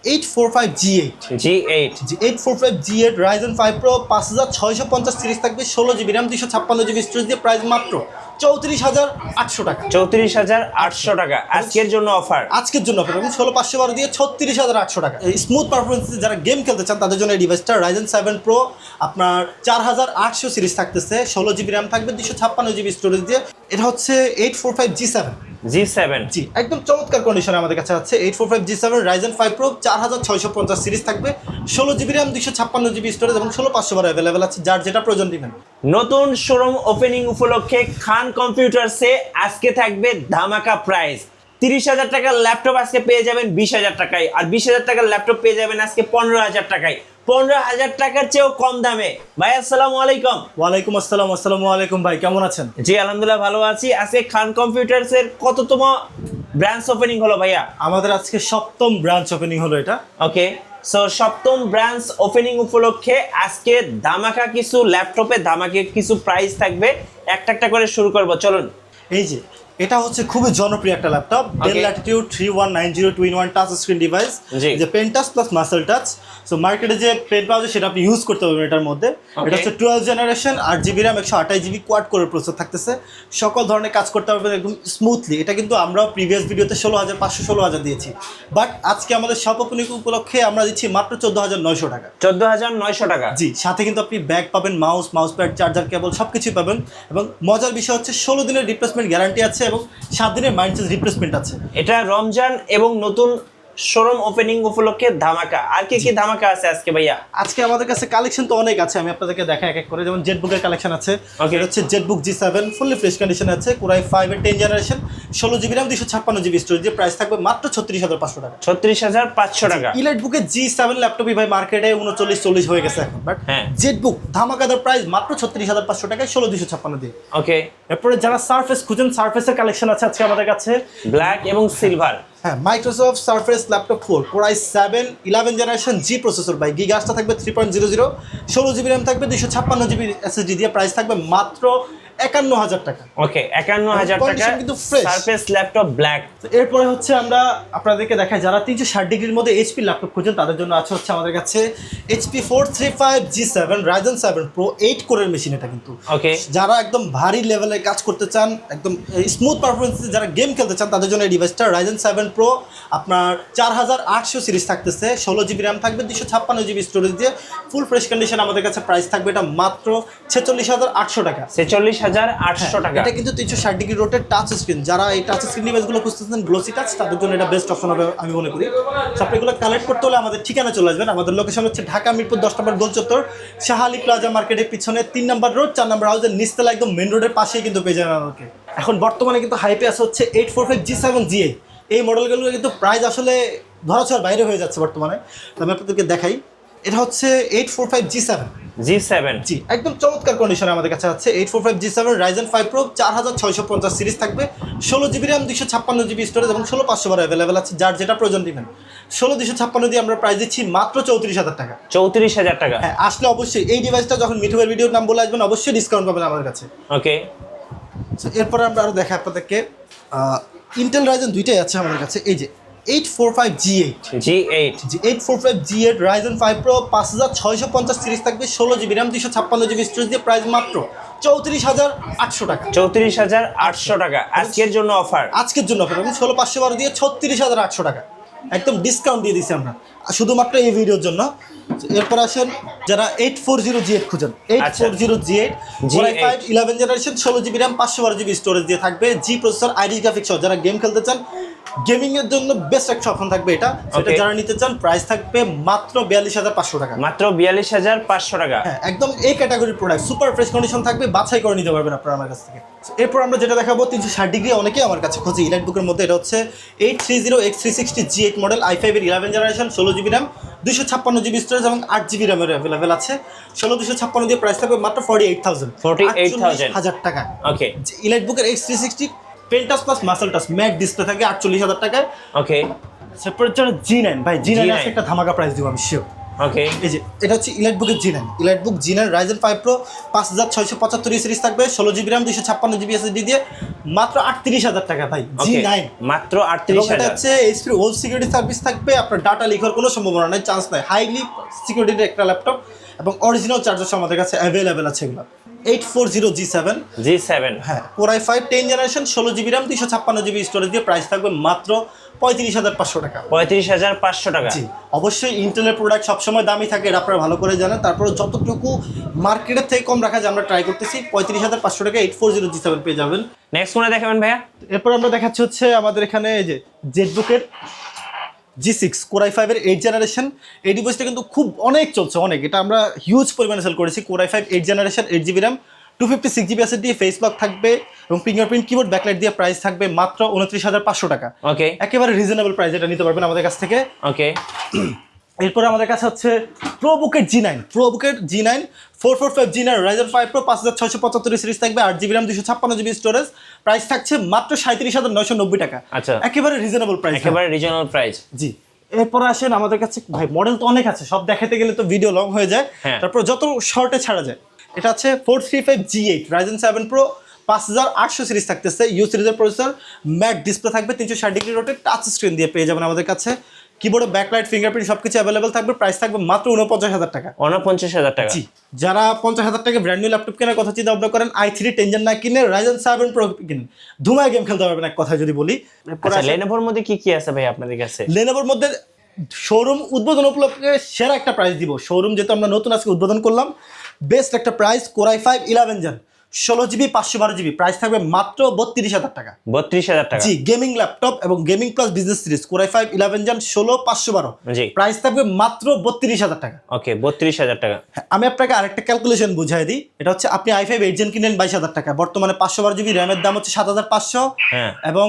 845 G8 845 G8 Ryzen 5 Pro 5650 series থাকবে 16GB RAM 256GB storage দিয়ে price মাত্র 34,800 টাকা। 34,800 টাকা আজকের জন্য অফার। আজকের জন্য অফার এবং 16512 দিয়ে 36,800 টাকা। এই স্মুথ পারফরমেন্সে যারা গেম খেলতে চান তাদের জন্য এই ডিভাইসটা Ryzen 7 Pro আপনার 4800 সিরিজ থাকতেছে 16GB RAM থাকবে 256GB স্টোরেজ দিয়ে। এটা হচ্ছে 845 G7 জি একদম চমৎকার কন্ডিশনে আমাদের কাছে আছে 845 G7 Ryzen 5 Pro 4650 সিরিজ থাকবে 16GB RAM 256GB স্টোরেজ এবং 16512 অ্যাভেলেবেল আছে যার যেটা প্রয়োজন দিবেন। নতুন শোরুম ওপেনিং উপলক্ষে খান কম্পিউটারসে আজকে থাকবে ধামাকা প্রাইস। 30,000 টাকার ল্যাপটপ আজকে পেয়ে যাবেন 20,000 টাকায়, আর 20,000 টাকার ল্যাপটপ পেয়ে যাবেন আজকে 15,000 টাকায়। 15,000 টাকার চেয়েও কম দামে। ভাই আসসালামু আলাইকুম। ওয়ালাইকুম আসসালাম। আসসালামু আলাইকুম ভাই, কেমন আছেন? জি আলহামদুলিল্লাহ ভালো আছি। আজকে খান কম্পিউটারসের কততম ব্রাঞ্চ ওপেনিং হলো ভাইয়া? আমাদের আজকে 7ম ব্রাঞ্চ ওপেনিং হলো এটা। ওকে, সো 7ম ব্রাঞ্চ ওপেনিং উপলক্ষে আজকে ধামাকা কিছু ল্যাপটপে ধামাকা কিছু প্রাইস থাকবে। একটা একটা করে শুরু করব, চলুন। এই যে এটা হচ্ছে খুবই জনপ্রিয় একটা laptop Dell Latitude 3190 2-in-1 touch screen device, যে পেন টাচ প্লাস মাসল টাচ। সো মার্কেটে যে পেন পাওয়া যায় সেটা আপনি ইউজ করতে পারবেন এটার মধ্যে। এটা হচ্ছে 12 generation 8GB RAM 128GB quad কোরের প্রসেসর থাকতেছে। সকল ধরনের কাজ করতে পারবেন একদম স্মুথলি। এটা কিন্তু আমরা প্রিভিয়াস ভিডিওতে 16,500 16,000 দিয়েছি, বাট আজকে আমাদের শপ ওপেনিং উপলক্ষে আমরা দিচ্ছি মাত্র 14,900 টাকা। 14,900 টাকা জি, সাথে কিন্তু আপনি ব্যাগ পাবেন, মাউস প্যাড, চার্জার কেবল সবকিছুই পাবেন। এবং মজার বিষয় হচ্ছে 16 দিনের রিপ্লেসমেন্ট গ্যারান্টি আছে এবং 7 দিনের মাইন্ড চেঞ্জ রিপ্লেসমেন্ট আছে। এটা রমজান এবং নতুন শোরুম ওপেনিং উপলক্ষে ধামাকা। আর কি কি ধামাকা আছে আজকে ভাইয়া? আজকে আমাদের কাছে কালেকশন তো অনেক আছে, আমি আপনাদেরকে দেখাই এক এক করে। যেমন জেটবুকের কালেকশন আছে। এটা হচ্ছে Jetbook G7 fully fresh condition আছে, Core i5 এর 10 generation 16GB RAM 256GB storage দিয়ে প্রাইস থাকবে মাত্র 36,500 টাকা। 36,500 টাকা। ইলাইটবুকের G7 ল্যাপটপই ভাই মার্কেটে 39-40 হয়ে গেছে এখন, বাট জেটবুক ধামাকাদার প্রাইস মাত্র 36,500 টাকায় 16,256 দিয়ে। ওকে, এরপরে যারা সারফেস খুঁজেন, সারফেসের কালেকশন আছে আজকে আমাদের কাছে ব্ল্যাক এবং সিলভার। হ্যাঁ, Microsoft Surface laptop 4 Core i7 11 generation G processor বাই গিগাসটা থাকবে 3.00 16GB RAM থাকবে 256GB SSD দিয়ে প্রাইস থাকবে মাত্র 51,000 টাকা। ওকে, 51,000 টাকা কিন্তু ফ্রেশ সারফেস ল্যাপটপ ব্ল্যাক। এরপরে হচ্ছে আমরা আপনাদেরকে দেখাই যারা 360 ডিগ্রির মধ্যে HP ল্যাপটপ খুঁজেন তাদের জন্য আছে হচ্ছে আমাদের কাছে HP 435 G7 Ryzen 7 Pro 8 কোরের মেশিন। এটা কিন্তু ওকে, যারা একদম ভারী লেভেলে কাজ করতে চান, একদম স্মুথ পারফরমেন্সে যারা গেম খেলতে চান তাদের জন্য এই ডিভাইসটা Ryzen 7 Pro আপনার 4800 সিরিজ থাকতেছে 16GB RAM থাকবে 256GB স্টোরেজ দিয়ে ফুল ফ্রেশ কন্ডিশন। আমাদের কাছে প্রাইস থাকবে এটা মাত্র 46,800 টাকা। 46,800 টাকা। এটা কিন্তু 360 ডিগ্রি রোটেট টাচ স্ক্রিন। যারা এই টাচ স্ক্রিন ডিভাইসগুলো খুঁজতেছেন গ্লোসি টাচ, তাদের জন্য এটা বেস্ট অপশন হবে আমি মনে করি। সো আপনি এগুলো কালেক্ট করতে হলে আমাদের ঠিকানা চলে আসবেন। আমাদের লোকেশন হচ্ছে ঢাকা মিরপুর 10 নম্বর গোল চত্বর, শাহ আলী প্লাজা মার্কেটের পিছনে 3 নম্বর রোড 4 নম্বর হাউসের নিচতলা একদম মেন রোডের পাশেই কিন্তু পেয়ে যাবেন আমাকে। এখন বর্তমানে কিন্তু হাইপে আছে হচ্ছে 845 G7 GA। এই মডেলগুলো কিন্তু প্রাইস আসলে ধরাছোঁয়ার বাইরে হয়ে যাচ্ছে বর্তমানে। আমি আপনাদেরকে দেখাই, এটা হচ্ছে 845 G7 জি একদম চমৎকার কন্ডিশনে আমাদের কাছে আছে 845 G7 Ryzen 5 Pro 4650 সিরিজ থাকবে 16GB RAM 256GB স্টোরেজ এবং 16512 অ্যাভেলেবেল আছে যার যেটা প্রয়োজন দিবেন। 16,256 দিয়ে আমরা প্রাইস দিচ্ছি মাত্র 34,000 টাকা। 34,000 টাকা। হ্যাঁ, আসলে অবশ্যই এই ডিভাইসটা যখন মিঠুবের ভিডিওর নাম বলে আসবেন অবশ্যই ডিসকাউন্ট পাবেন আমাদের কাছে। ওকে, এরপরে আমরা আরও দেখাই আপনাদেরকে ইন্টেল Ryzen দুইটাই আছে আমাদের কাছে। এই যে 845 845 G8 Ryzen 5 Pro 5650 সিরিজ থাকবে 16GB RAM 256GB স্টোরেজ দিয়ে প্রাইস মাত্র 34,800 টাকা। 34,800 টাকা আজকের জন্য অফার। আজকের জন্য অফার এবং 16,512 দিয়ে 36,800 টাকা একদম ডিসকাউন্ট দিয়ে দিচ্ছি আমরা শুধুমাত্র এই ভিডিওর জন্য। এরপর আসেন যারা 840 G8 খুঁজেন, 840 G8 Core i5 11 generation 16GB RAM 512GB storage দিয়ে থাকবে জি প্রসেসর আইরিশ গ্রাফিক্স সহ। যারা গেম খেলতে চান, গেমিং এর জন্য বেস্ট একটা অপশন থাকবে এটা। সেটা যারা নিতে চান প্রাইস থাকবে মাত্র 42,500 টাকা। মাত্র 42,500 টাকা। হ্যাঁ, একদম এই ক্যাটাগরির প্রোডাক্ট সুপার ফ্রেশ কন্ডিশন থাকবে, বাছাই করে নিতে পারবেন আপনারা আমার কাছ থেকে। এরপর আমরা যেটা দেখাবো 360 ডিগ্রি অনেকেই আমার কাছে খোঁজে ইলাইটবুকের মধ্যে। এটা হচ্ছে 830X360 G8 মডেল i5 এর 11 generation 16GB RAM 256GB storage এবং 8GB RAM এর অ্যাভেলেবেল আছে। 16,256 দিয়ে প্রাইস থাকবে মাত্র 48,000 টাকা। ওকে, ইলাইটবুকের X360 পেন্টাস প্লাস মাসল টাচ ম্যাট ডিসপ্লে থাকে 48,000 টাকায়। ওকে, সেপারেট G9 ভাই, G9 আছে একটা ধামাকা প্রাইস দিব আমি শিওর। ওকে এই যে এটা হচ্ছে ইলাইটবুকের G9, ইলাইটবুক G9 Ryzen 5 Pro 5675 series থাকবে, 16 জিবি র্যাম 256 জিবি SSD দিয়ে মাত্র 38,000 টাকা ভাই। G9 মাত্র এবং এটা 38,000। হচ্ছে এইচপি ওল্ড সিকিউরিটি সার্ভিস থাকবে, আপনার ডাটা লিখার কোনো সম্ভাবনা নাই, চান্স নাই, হাইলি সিকিউরিটির একটা ল্যাপটপ এবং অরিজিনাল চার্জার আমাদের কাছে অ্যাভেলেবেল আছে এগুলো। 840 G7, হ্যাঁ Core i5 10 generation, 16 GB RAM 256 GB storage দিয়ে প্রাইস থাকবে মাত্র 35,500 টাকা। 35,500 টাকা। জি অবশ্যই ইন্টেলের প্রোডাক্ট সবসময় দামি থাকে, এটা আপনারা ভালো করে জানেন, তারপরে যতটুকু মার্কেটের থেকে কম রাখা যায় আমরা ট্রাই করতেছি। 35,500 টাকা 840 G7 পেয়ে যাবেন। নেক্সট কোনটা দেখাবেন ভাইয়া? এরপর আমরা দেখাচ্ছি হচ্ছে আমাদের এখানে এই যে জেটবুকের G6 Core i5 এর 8 জেনারেশন। এই ডিভাইসটা কিন্তু খুব অনেক চলছে, অনেক, এটা আমরা হিউজ পরিমাণে সেল করেছি। Core i5 8 generation 8 GB RAM 256 GB SSD দিয়ে ফেস লক থাকবে এবং ফিঙ্গারপ্রিন্ট কিবোর্ড ব্যাকলাইট দিয়ে প্রাইস থাকবে মাত্র 29,500 টাকা। ওকে একেবারে রিজনেবল প্রাইস, এটা নিতে পারবেন আমাদের কাছ থেকে। ওকে এরপরে আমাদের কাছে হচ্ছে প্রোবুকের G9 445 G9 Ryzen 5 Pro 5675 series থাকবে, 8 GB RAM 256 GB storage, price থাকছে মাত্র 37,990 টাকা। আচ্ছা একেবারে রিজনেবল প্রাইস, একেবারে রিজনাল প্রাইস। জি। এরপরে আসেন আমাদের কাছে ভাই মডেল তো অনেক আছে, সব দেখাতে গেলে তো ভিডিও লং হয়ে যায়, হ্যাঁ। তারপর যত শর্টে ছাড়া যায়। এটা হচ্ছে 435 G8 Ryzen 7 Pro 5800 সিরিজ থাকতেছে, ইউ সিরিজের প্রসেসর, ম্যাট ডিসপ্লে থাকবে, 360 ডিগ্রি রোটেট টাচ স্ক্রিন দিয়ে পেয়ে যাবেন আমাদের কাছে। কিবোর্ডে ব্যাকলাইট ফিঙ্গারপ্রিন্ট সবকিছু অ্যাভেলেবল থাকবে, প্রাইস থাকবে মাত্র 49,000 টাকা। 49,000 টাকা। জি যারা 50,000 টাকা ব্র্যান্ড নিউ ল্যাপটপ কেনার কথা চিন্তা ভাবনা করেন, i3 10 জেন না কিনে Ryzen 7 Pro কিনেন, ধুমায় গেম খেলতে পারবেন এক কথায় যদি বলি। আচ্ছা লেনোভোর মধ্যে কি কি আছে ভাই আপনাদের কাছে? লেনোভোর মধ্যে শোরুম উদ্বোধন উপলক্ষে সেরা একটা প্রাইস দিব। শোরুম যেহেতু আমরা নতুন আজকে উদ্বোধন করলাম, বেস্ট একটা price Core i5 11 gen 16 GB 512 GB, price থাকবে মাত্র 32,000 টাকা। 32,000 টাকা। জি গেমিং ল্যাপটপ এবং gaming plus business series Core i5 11 gen 16 512, জি প্রাইস থাকবে মাত্র 32,000 টাকা। ওকে 32,000 টাকা। হ্যাঁ, আমি আপনাকে আরেকটা ক্যালকুলেশন বুঝাই দিই। এটা হচ্ছে আপনি i5 8 জেন কিনলেন 22,000 টাকা, বর্তমানে 512 জিবি র্যামের দাম হচ্ছে 7,500, হ্যাঁ এবং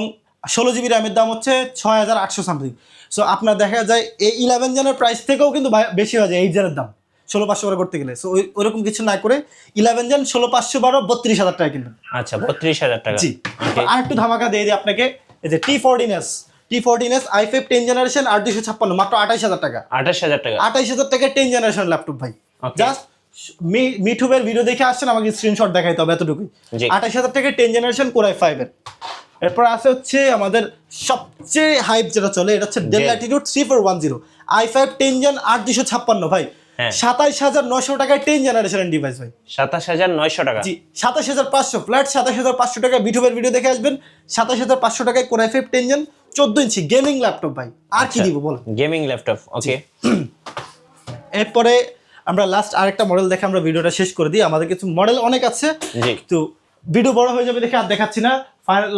16 জিবি র্যামের দাম হচ্ছে 6,800 সামথিং। সো আপনার দেখা যায় এই 11 জেনের প্রাইস থেকেও কিন্তু বেশি হয়ে যায় 8 জেনের দাম 16,512 করতে গেলে। সো ওইরকম কিছু না করে 11 জেন 16,512 32,000 টাকা কিনবেন। আচ্ছা 32,000 টাকা। জি আর একটু ধামাকা দিয়ে দিই আপনাকে, এই যে T14s i5 10 জেনারেশন 8256 মাত্র 28,000 টাকা। 28,000 টাকা। 28,000 টাকা 10 জেনারেশন ল্যাপটপ ভাই। জাস্ট মিঠুবের ভিডিও দেখে আসছেন, আমাকে স্ক্রিনশট দেখাইতে হবে এতটুকুই। 28,000 টাকা 10 জেনারেশন Core i5 এর। এরপর আছে হচ্ছে আমাদের সবচেয়ে হাইপ যেটা চলে, এটা হচ্ছে Dell Latitude 3410 i5 10 জেন 8256 ভাই, 27,900 টাকায় 10 জেনারেশনের ডিভাইস ভাই। 27,900 টাকা। জি 27,500 ফ্ল্যাট 27,500 টাকা ইউটিউবের ভিডিও দেখে আসবেন। 27,500 টাকায় Core i5 10 জেন 14 ইঞ্চি গেমিং ল্যাপটপ ভাই, আর কি দিব বল? Gaming laptop. ওকে এরপরে আমরা লাস্ট আরেকটা মডেল দেখে আমরা ভিডিওটা শেষ করে দিই। আমাদের কিছু মডেল অনেক আছে, জি তো ভিডিও বড় হয়ে যাবে দেখে আর দেখাচ্ছি না।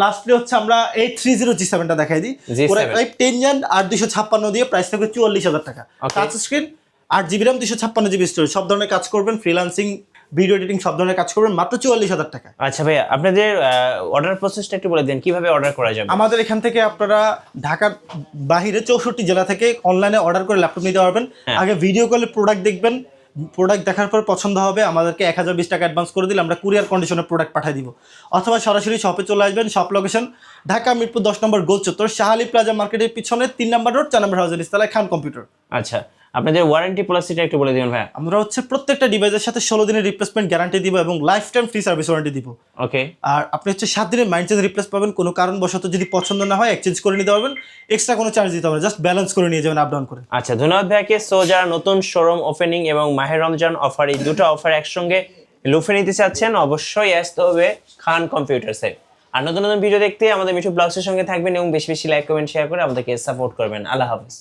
লাস্টলি হচ্ছে আমরা 830 G7টা দেখাই দিই। Core i5 10 জেন 8256 দিয়ে প্রাইস থাকবে 44,000 টাকা। Touch screen 8 GB RAM 256 GB storage, সব ধরনের কাজ করবেন, ফ্রিল্যান্সিং ভিডিও এডিটিং সব ধরনের কাজ করবেন, মাত্র 44,000 টাকা। আচ্ছা ভাইয়া আপনাদের অর্ডার প্রসেসটা একটু বলে দেন, কিভাবে অর্ডার করা যাবে? আমাদের এখান থেকে আপনারা ঢাকার বাইরে 64 জেলা থেকে অনলাইনে অর্ডার করে ল্যাপটপ নিতে পারবেন। আগে ভিডিও কলে প্রোডাক্ট দেখবেন, প্রোডাক্ট দেখার পর পছন্দ হবে আমাদেরকে 1020 টাকা অ্যাডভান্স করে দিলে আমরা কুরিয়ার কন্ডিশনে প্রোডাক্ট পাঠিয়ে দিব, অথবা সরাসরি শপে চলে আসবেন। শপ লোকেশন ঢাকা মিরপুর 10 নম্বর গোল চত্বর, শাহালি প্লাজা মার্কেটের পিছনে 3 নম্বর রোড 4 নম্বর হাউজের ইস্তালায় খান কম্পিউটার। আচ্ছা আপনাদের ওয়ারেন্টি পলিসিটা একটু বলে দিবেন ভাইয়া। আমরা হচ্ছে প্রত্যেকটা ডিভাইসের সাথে 16 দিনের রিপ্লেসমেন্ট গ্যারান্টি দিব এবং life time free service warranty দিব। ওকে আর আপনি হচ্ছে 7 দিনের মাইন্ড চেঞ্জ রিপ্লেস পাবেন, কোনো কারণবশত যদি পছন্দ না হয় এক্সচেঞ্জ করে নিতে পারবেন, এক্সট্রা কোনো চার্জ দিতে হবে না, জাস্ট ব্যালেন্স করে নিয়ে যাবেন আপ ডাউন করে। আচ্ছা ধন্যবাদ ভাইয়াকে। সো যারা নতুন শোরুম ওপেনিং এবং মাহে রমজান অফার, এই দুটো অফার একসঙ্গে লুফে নিতে চাচ্ছেন, অবশ্যই আসতে হবে খান কম্পিউটারসে। আর নতুন নতুন ভিডিও দেখতে আমাদের মিঠু ব্লগসের সঙ্গে থাকবেন এবং বেশি বেশি লাইক কমেন্ট শেয়ার করে আমাদেরকে সাপোর্ট করবেন। আল্লাহ হাফেজ।